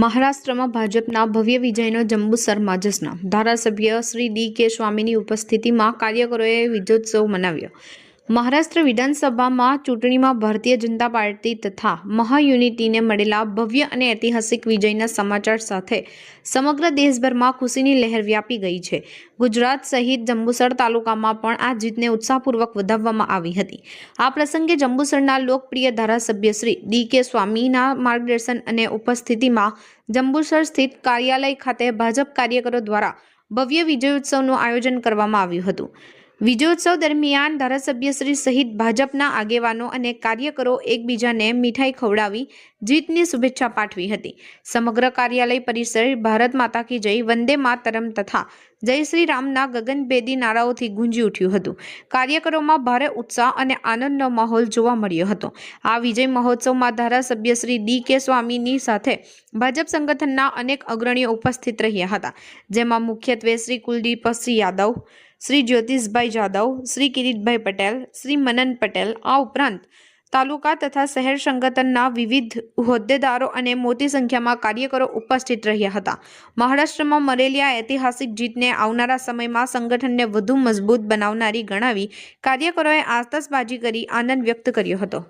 મહારાષ્ટ્રમાં ભાજપના ભવ્ય વિજયનો જંબુસર માજસના ધારાસભ્ય શ્રી ડી.કે. સ્વામીની ઉપસ્થિતિમાં કાર્યકરોએ વિજયોત્સવ મનાવ્યો। મહારાષ્ટ્ર વિધાનસભામાં ચૂંટણીમાં ભારતીય જનતા પાર્ટી તથા મહાયુનિટીને મળેલા ભવ્ય અને ઐતિહાસિક વિજયના સમાચાર સાથે સમગ્ર દેશભરમાં ખુશીની લહેર વ્યાપી ગઈ છે। ગુજરાત સહિત જંબુસર તાલુકામાં પણ આ જીતને ઉત્સાહપૂર્વક વધાવવામાં આવી હતી। આ પ્રસંગે જંબુસરના લોકપ્રિય ધારાસભ્ય શ્રી ડી.કે. સ્વામીના માર્ગદર્શન અને ઉપસ્થિતિમાં જંબુસર સ્થિત કાર્યાલય ખાતે ભાજપ કાર્યકરો દ્વારા ભવ્ય વિજયોત્સવનું આયોજન કરવામાં આવ્યું હતું। વિજયોત્સવ દરમિયાન ધારાસભ્યશ્રી સહિત ભાજપના આગેવાનો અને કાર્યકરો એકબીજાને મીઠાઈ ખવડાવી જીતની શુભેચ્છા પાઠવી હતી। સમગ્ર કાર્યાલય પરિસર ભારત માતા કી જય, વંદે માતરમ તથા જય શ્રી રામના ગગનભેદી નારાઓથી ગુંજી ઉઠ્યું હતું। કાર્યકરોમાં ભારે ઉત્સાહ અને આનંદનો માહોલ જોવા મળ્યો હતો। આ વિજય મહોત્સવમાં ધારાસભ્ય શ્રી ડી.કે. સ્વામીની સાથે ભાજપ સંગઠનના અનેક અગ્રણીઓ ઉપસ્થિત રહ્યા હતા, જેમાં મુખ્યત્વે શ્રી કુલદીપસિંહ યાદવ, શ્રી જ્યોતિષભાઈ જાદવ, શ્રી કિરીટભાઈ પટેલ, શ્રી મનન પટેલ, આ ઉપરાંત તાલુકા તથા શહેર સંગઠનના વિવિધ હોદ્દેદારો અને મોટી સંખ્યામાં કાર્યકરો ઉપસ્થિત રહ્યા હતા। મહારાષ્ટ્રમાં મળેલી આ ઐતિહાસિક જીતને આવનારા સમયમાં સંગઠનને વધુ મજબૂત બનાવનારી ગણાવી કાર્યકરોએ આતશબાજી કરી આનંદ વ્યક્ત કર્યો હતો।